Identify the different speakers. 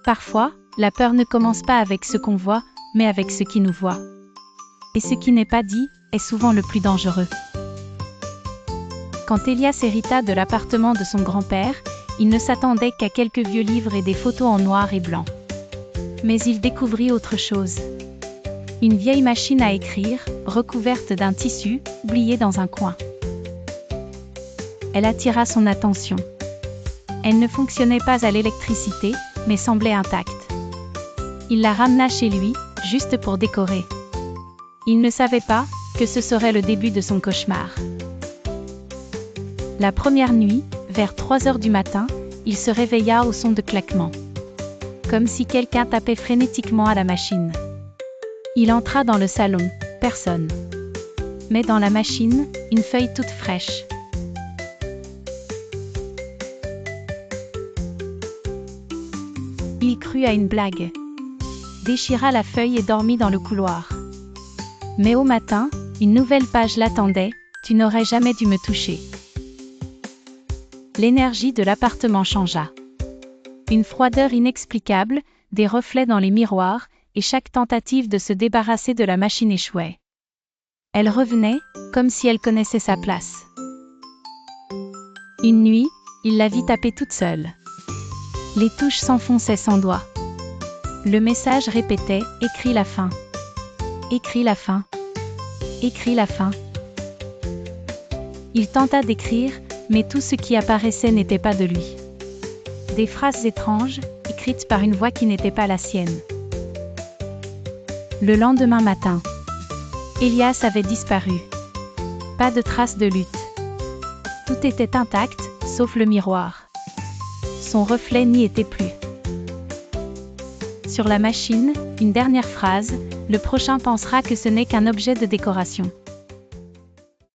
Speaker 1: Parfois, la peur ne commence pas avec ce qu'on voit, mais avec ce qui nous voit. Et ce qui n'est pas dit, est souvent le plus dangereux. Quand Elias hérita de l'appartement de son grand-père, il ne s'attendait qu'à quelques vieux livres et des photos en noir et blanc. Mais il découvrit autre chose. Une vieille machine à écrire, recouverte d'un tissu, oubliée dans un coin. Elle attira son attention. Elle ne fonctionnait pas à l'électricité, mais semblait intacte. Il la ramena chez lui, juste pour décorer. Il ne savait pas que ce serait le début de son cauchemar. La première nuit, vers 3 heures du matin, il se réveilla au son de claquements. Comme si quelqu'un tapait frénétiquement à la machine. Il entra dans le salon, personne. Mais dans la machine, une feuille toute fraîche. Il crut à une blague. Déchira la feuille et dormit dans le couloir. Mais au matin, une nouvelle page l'attendait, « Tu n'aurais jamais dû me toucher ». L'énergie de l'appartement changea. Une froideur inexplicable, des reflets dans les miroirs, et chaque tentative de se débarrasser de la machine échouait. Elle revenait, comme si elle connaissait sa place. Une nuit, il la vit taper toute seule. Les touches s'enfonçaient sans doigts. Le message répétait « Écris la fin. Écris la fin. Écris la fin. » Il tenta d'écrire, mais tout ce qui apparaissait n'était pas de lui. Des phrases étranges, écrites par une voix qui n'était pas la sienne. Le lendemain matin, Elias avait disparu. Pas de trace de lutte. Tout était intact, sauf le miroir. Son reflet n'y était plus. Sur la machine, une dernière phrase, le prochain pensera que ce n'est qu'un objet de décoration.